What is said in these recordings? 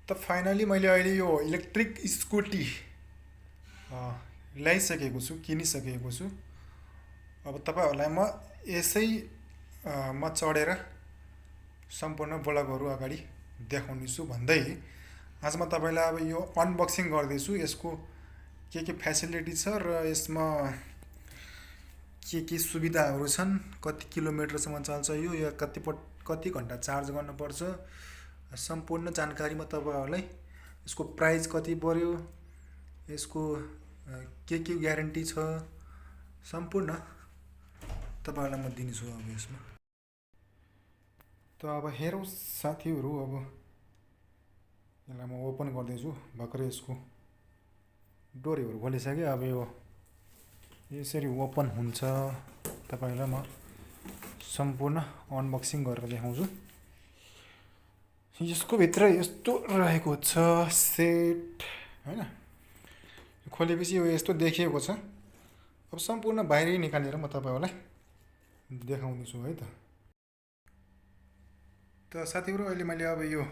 त फाइनली मैले अहिले यो इलेक्ट्रिक स्कुटी ल्याइसकेको छु, किनिसकेको छु। अब तपाईँहरूलाई म यसै म चढेर सम्पूर्ण ब्लगहरू अगाडि देखाउनेछु भन्दै आज म तपाईँलाई अब यो अनबक्सिङ गर्दैछु। यसको के फ्यासिलिटी छ र यसमा के सुविधाहरू छन्, कति किलोमिटरसम्म चल्छ यो, या कति घन्टा चार्ज गर्नुपर्छ, सम्पूर्ण जानकारी म तपाईँहरूलाई, यसको प्राइस कति पर्यो, यसको के ग्यारेन्टी छ, सम्पूर्ण तपाईँहरूलाई म दिनेछु अब यसमा। त अब हेरौँ साथीहरू, अब यसलाई म ओपन गर्दैछु। भर्खरै यसको डोरीहरू खोलिसकेँ। अब यो यसरी ओपन हुन्छ। तपाईँलाई म सम्पूर्ण अनबक्सिङ गरेर देखाउँछु। यसको भित्र यस्तो रहेको छ सेट, हैन? खोलेपछि यो यस्तो देखिएको छ। अब सम्पूर्ण बाहिरै निकालेर म तपाईँहरूलाई देखाउनेछु है त। त साथीहरू, अहिले मैले अब यो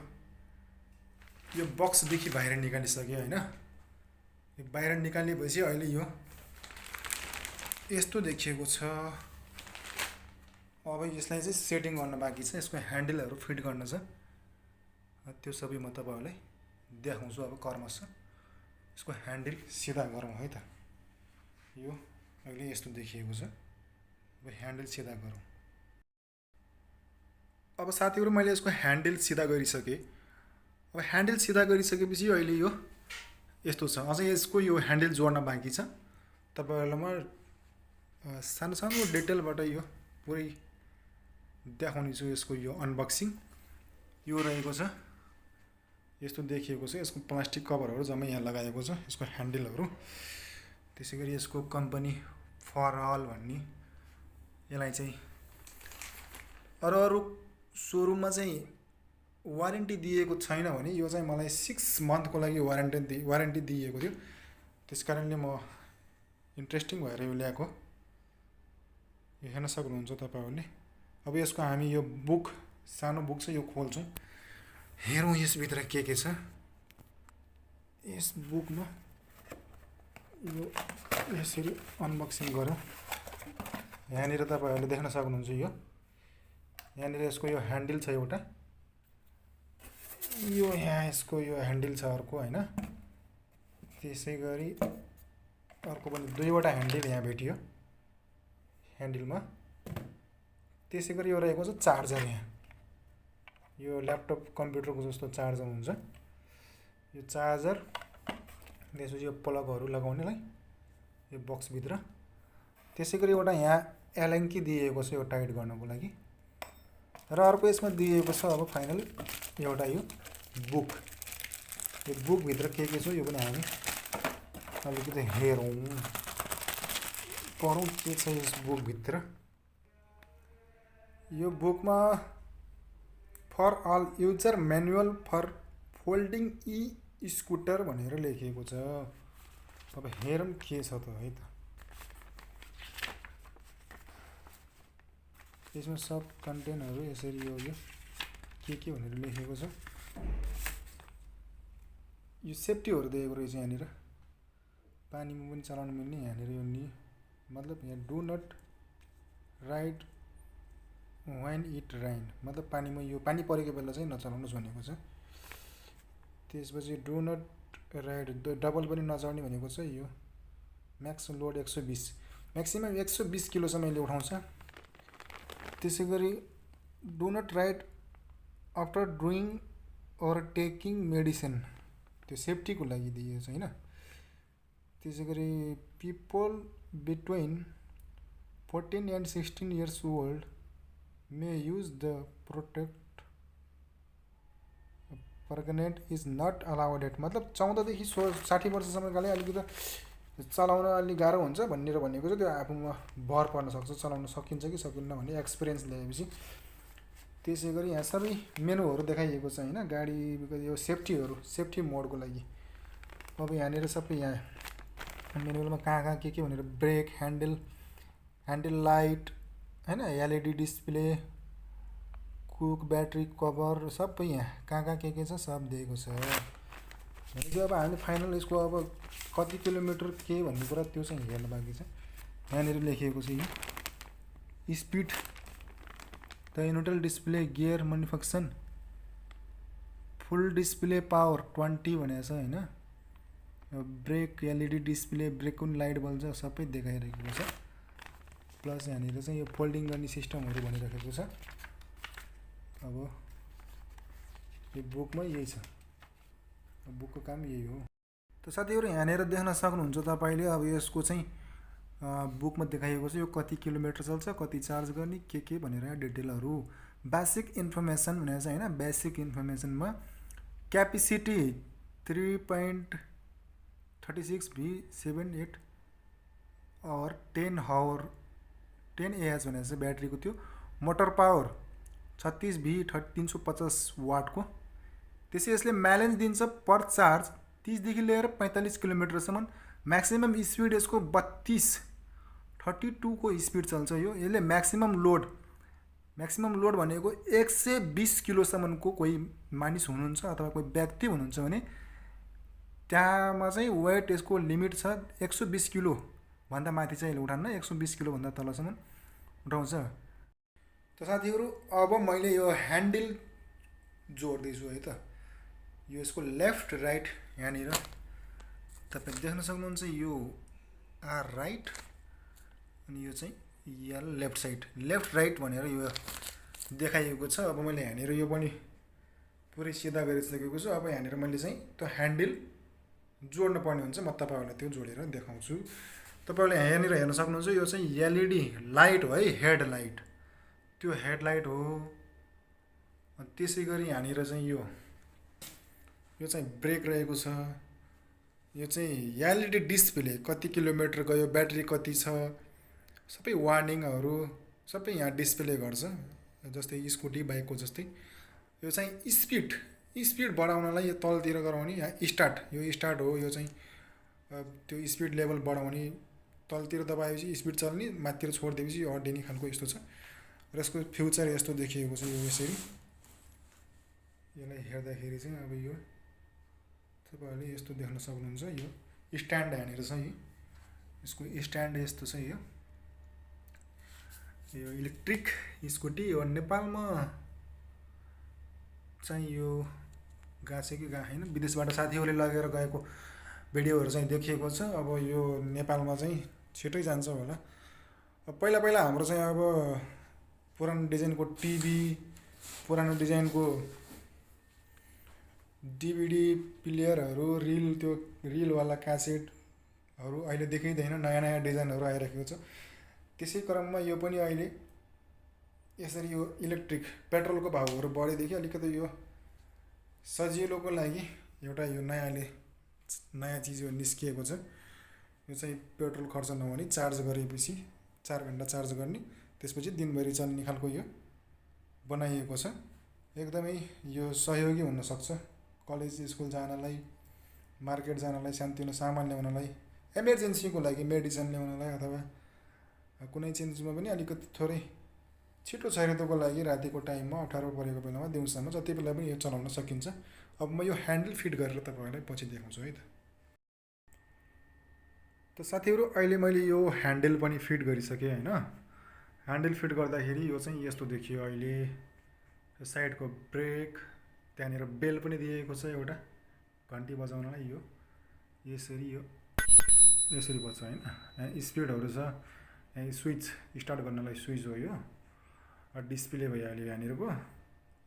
बक्सदेखि बाहिर निकालिसकेँ, हैन? बाहिर निकालेपछि अहिले यो यस्तो देखिएको छ। अब यसलाई चाहिँ सेटिङ गर्न बाँकी छ। यसको ह्यान्डलहरू फिट गर्न छ। त्यो सबै म तपाईँहरूलाई देखाउँछु अब क्रमशः। यसको ह्यान्डल सिधा गरौँ है त। यो अहिले यस्तो देखिएको छ। अब ह्यान्डल सिधा गरौँ। अब साथीहरू, मैले यसको ह्यान्डल सिधा गरिसकेँ। अब ह्यान्डल सिधा गरिसकेपछि अहिले यो यस्तो छ। अझै यसको यो ह्यान्डल जोड्न बाँकी छ। तपाईँहरूलाई म सानो सानो डिटेलबाट यो पुरै देखाउने छु। यसको यो अनबक्सिङ यो रहेको छ, यस्तो देखिएको छ। यसको प्लास्टिक कभरहरू जम्मै यहाँ लगाएको छ, यसको ह्यान्डलहरू। त्यसै गरी यसको कम्पनी फर अल भन्ने, यसलाई चाहिँ अरू सोरुममा चाहिँ वारेन्टी दिएको छैन भने यो चाहिँ मलाई 6 मन्थको लागि वारेन्टी दिएको थियो। त्यस कारणले म इन्ट्रेस्टिङ भएर यो ल्याएको। यो हेर्न सक्नुहुन्छ तपाईँहरूले। अब यसको हामी यो बुक, सानो बुक छ, यो खोल्छौँ। हेरौँ यसभित्र के छ। यस बुकमा यो यसरी अनबक्सिङ गरौँ। यहाँनिर तपाईँहरूले देख्न सक्नुहुन्छ। यो यहाँनिर यसको यो ह्यान्डल छ एउटा, यो यहाँ यसको यो ह्यान्डल छ अर्को, हैन? त्यसै गरी अर्को पनि दुईवटा ह्यान्डल यहाँ भेटियो ह्यान्डलमा। त्यसै गरी यो रहेको छ चार्जर। यहाँ यो ल्यापटप कम्प्युटरको जस्तो चार्जर हुन्छ यो चार्जर। त्यसपछि यो प्लगहरू लगाउनेलाई यो बक्सभित्र। त्यसै गरी एउटा यहाँ एलेङ्की दिएको छ यो टाइट गर्नको लागि। र अर्को यसमा दिएको छ अब फाइनल एउटा यो बुक। यो बुकभित्र के छ यो पनि हामी अलिकति हेरौँ, पढौँ के छ यस बुकभित्र। यो बुकमा for all user manual for folding e scooter भनेर लेखिएको छ। अब हेरौँ के छ त है त। यसमा सब कन्टेन्टहरू यसरी यो के भनेर लेखेको छ। यो सेफ्टीहरू दिएको रहेछ यहाँनिर। पानीमा पनि चलाउन मिल्ने यहाँनिर यो मतलब यहाँ do not ride when it rain, मतलब पानीमा यो पानी परेको बेला चाहिँ नचलाउनुहोस् भनेको छ। त्यसपछि डु नट राइड डबल पनि नचढ्ने भनेको छ। यो म्याक्स लोड 120, म्याक्सिमम 120 किलोसम्म यसले उठाउँछ। त्यसै गरी do not ride after doing or taking medicine, त्यो सेफ्टीको लागि दिएको छ, हैन? त्यसै गरी people between 14 and 16 years old may use the protect pregnant is not allowed at, मतलब 14 देखि 60 वर्षसम्मकाले अलिकति चलाउन अलिक गाह्रो हुन्छ भनेर भनेको छ। त्यो आफूमा भर पर्न सक्छ, चलाउन सकिन्छ कि सकिन्न भन्ने एक्सपिरियन्स ल्याएपछि। त्यसै गरी यहाँ सबै मेनुहरू देखाइएको छ, हैन? गाडी यो सेफ्टी मोडको लागि। अब यहाँनिर सबै यहाँ मेनुअलमा कहाँ के भनेर ब्रेक, ह्यान्डल लाइट, हैन? LED display, cook battery cover सबै यहाँ कहाँ के छ सब दिएको छ। भनेपछि अब हामीले फाइनल यसको अब कति किलोमिटर के भन्ने कुरा त्यो चाहिँ हेर्न बाँकी छ। यहाँनिर लेखिएको छ यो speed the neutral display gear manufacture full display power 20 भनेको छ हैन। ब्रेक एलईडी डिस्प्ले ब्रेक कुन लाइट बल्छ सबै देखाइरहेको छ। प्लस यहाँनिर चाहिँ यो फोल्डिङ गर्ने सिस्टमहरु भनिराखेको छ। अब यो बुकमा यही छ, बुकको काम यही हो। त साथीहरु यहाँनिर देख्न सक्नुहुन्छ तपाईले अब यसको चाहिँ बुकमा देखाइएको छ यो कति किलोमिटर चल्छ, कति चार्ज गर्ने के भनेर डिटेलहरु बेसिक इन्फर्मेसन भनेको छ हैन। बेसिक इन्फर्मेसनमा क्यापेसिटी 3.36 V78 और 10 आवर 10 AH भनेको छ ब्याट्रीको त्यो। मोटर पावर 36 V 350 वाटको। त्यसै यसले माइलेज दिन्छ पर चार्ज 30 देखि लिएर 45 किलोमिटरसम्म। म्याक्सिमम स्पिड यसको 32 को स्पिड चल्छ यो। यसले म्याक्सिमम लोड भनेको 120 किलोसम्मको कोही मानिस हुनुहुन्छ अथवा कोही व्यक्ति हुनुहुन्छ भने त्यहाँमा चाहिँ वेट यसको लिमिट छ 120 किलो भन्दा माथि चाहिँ उठाउन, 120 किलो भन्दा तलसम्म उठाउँछ। त साथीहरु अब मैले यो ह्यान्डल जोड्दै छु है त। यो यसको लेफ्ट राइट यहाँनिर तपाईले देख्न सक्नुहुन्छ यो आर राइट अनि यो चाहिँ यल लेफ्ट साइड लेफ्ट राइट भनेर यो देखाइएको छ। अब मैले यहाँनिर यो पनि पुरै सिधा गरिसकेको छु। अब यहाँनिर मैले चाहिँ त्यो ह्यान्डल जोड्न पर्ने हुन्छ। म तपाईहरुलाई त्यो जोडेर देखाउँछु। तपाईहरुले यहाँनिर हेर्न सक्नुहुन्छ यो चाहिँ एलईडी लाइट हो है, हेड लाइट त्यो हेड लाइट हो। अनि त्यसैगरी यहाँनिर चाहिँ यो चाहिँ ब्रेक रहेको छ। यो चाहिँ एलईडी डिस्प्ले कति किलोमिटर गयो, ब्याट्री कति छ, सबै वार्निङहरु सबै यहाँ डिस्प्ले गर्छ जस्तै स्कुटी बाइकको जस्तै। यो चाहिँ स्पिड बढाउनलाई यो तलतिर गराउने यहाँ स्टार्ट, यो स्टार्ट हो। यो चाहिँ त्यो स्पिड लेभल बढाउने तलतिर दबाएपछि स्पिड चल्ने, माथितिर छोड्दिएपछि यो अड्डिने खालको यस्तो छ। र यसको फ्युचर यस्तो देखिएको छ यो यसरी। यसलाई हेर्दाखेरि चाहिँ अब यो तपाईहरुले यस्तो देख्न सक्नुहुन्छ। यो स्ट्यान्ड यहाँनिर छ। यसको स्ट्यान्ड यस्तो छ। यो इलेक्ट्रिक स्कुटी यो नेपालमा चाहिँ यो गाछे कि हैन, विदेशबाट साथीहरुले लगेर गएको भिडियोहरु चाहिँ देखिएको छ। अब यो नेपालमा चाहिँ छिटै जान्छ होला। अब पहिला हाम्रो चाहिँ अब पुरानो डिजाइनको टिभी, पुरानो डिजाइनको डीवीडी प्लेयरहरु, रिल वाला क्यासेटहरु अहिले देखिँदैन, नयाँ डिजाइनहरु आइरहेको छ। त्यसै क्रममा यो पनि अहिले यसरी यो इलेक्ट्रिक पेट्रोलको भावहरु बढेदेखि अलिकति यो सजिलोको लागि एउटा यो नयाँ चीज निस्किएको छ। यो चाहिँ पेट्रोल खर्च नहुने, चार्ज गरेपछि 4 घण्टा चार्ज गर्ने, त्यसपछि दिनभरि चल्ने खालको यो बनाइएको छ। एकदमै यो सहयोगी हुन सक्छ कलेज स्कुल जानलाई, मार्केट जानलाई, सानोतिनो सामान ल्याउनलाई, इमर्जेन्सीको लागि मेडिसिन ल्याउनलाई अथवा कुनै चीजमा पनि अलिकति थोरै छिटो खरिदको लागि रातिको टाइममा अप्ठ्यारो परेको बेलामा दिउँसोमा जति बेला पनि यो चलाउन सकिन्छ। अब म यो ह्यान्डल फिट गरेर तपाईहरुलाई पछि देखाउँछु है त। त साथीहरु अहिले मैले यो ह्यान्डल पनि फिट गरिसके हैन। ह्यान्डल फिट गर्दाखेरि यो चाहिँ यस्तो देखियो। अहिले साइडको ब्रेक, त्यहाँनिर बेल पनि दिएको छ एउटा घण्टी बजाउनलाई। यो यसरी बज्छ हैन। यहाँ स्पिडहरु छ, यहाँ स्विच स्टार्ट गर्नलाई स्विच हो। यो डिस्प्ले भइहाल्यो यहाँनिरको,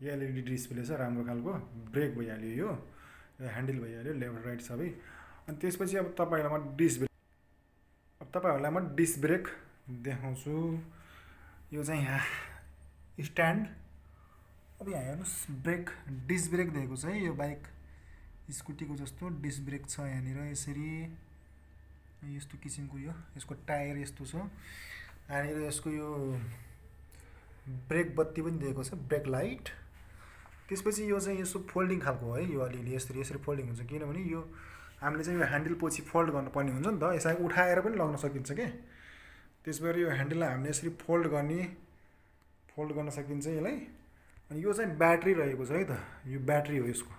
एलईडी डिस्प्ले छ राम्रो खालको। ब्रेक भइहाल्यो, यो ह्यान्डल भइहाल्यो लेफ्ट राइट सबै। अनि त्यसपछि अब तपाईहरुलाई म डिस्क ब्रेक देखाउँछु। यो चाहिँ यहाँ स्ट्यान्ड। अब यहाँ हेर्नुस् ब्रेक, डिस्क ब्रेक दिएको छ है। यो बाइक स्कुटीको जस्तो डिस्क ब्रेक छ यहाँनिर यसरी। यस्तो किसिमको यसको टायर यस्तो छ। यहाँनिर यसको यो ब्रेक बत्ती पनि दिएको छ, ब्रेक लाइट। त्यसपछि यो चाहिँ यसो फोल्डिङ खालको है। यो अलिअलि यसरी फोल्डिङ हुन्छ, किनभने यो हामीले चाहिँ यो ह्यान्डल पछि फोल्ड गर्नुपर्ने हुन्छ नि त। यसलाई उठाएर पनि लग्न सकिन्छ के। त्यसबाट यो ह्यान्डललाई हामीले यसरी फोल्ड गर्न सकिन्छ यसलाई। अनि यो चाहिँ ब्याट्री रहेको छ है त, यो ब्याट्री हो यसको,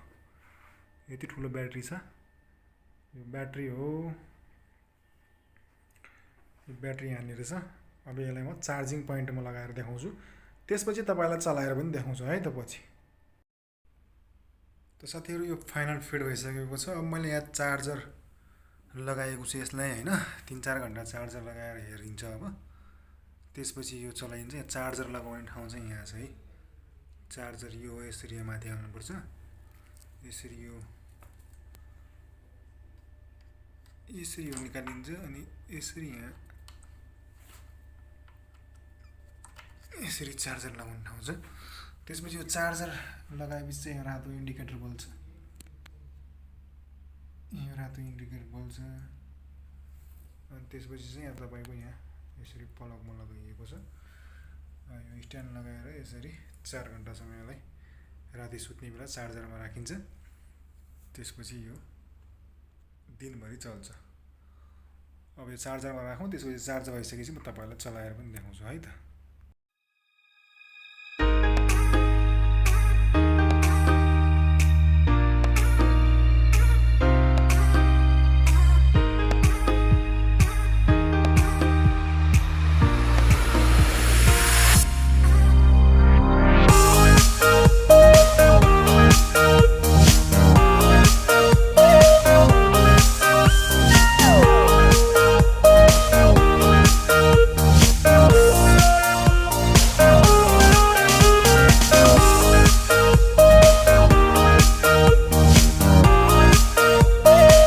यति ठुलो ब्याट्री छ, यो ब्याट्री हो, यो ब्याट्री यहाँनिर छ। अब यसलाई म चार्जिङ पोइन्टमा लगाएर देखाउँछु, त्यसपछि तपाईँलाई चलाएर पनि देखाउँछु है त पछि। त साथीहरू यो फाइनल फिट भइसकेको छ। अब मैले यहाँ चार्जर लगाएको छु यसलाई होइन, 3-4 घन्टा चार्जर लगाएर हेरिन्छ। अब त्यसपछि यो चलाइन्छ। यहाँ चार्जर लगाउने ठाउँ चाहिँ यहाँ छ है, चार्जर यो हो, यसरी माथि हाल्नुपर्छ, यसरी यो निकालिन्छ अनि यसरी यहाँ यसरी चार्जर लगाउने ठाउँ छ। त्यसपछि यो चार्जर लगाएपछि चाहिँ यहाँ रातो इन्डिकेटर बल्छ, यो रातो इन्डिकेटर बल्छ। अनि त्यसपछि चाहिँ यहाँ तपाईँको यहाँ यसरी प्लगमा लगाइएको छ। यो स्ट्यान्ड लगाएर यसरी 4 घन्टासम्म यसलाई राति सुत्ने बेला चार्जरमा राखिन्छ। त्यसपछि यो दिनभरि चल्छ। अब यो चार्जरमा राखौँ, त्यसपछि चार्ज भइसकेपछि म तपाईँलाई चलाएर पनि देखाउँछु है त।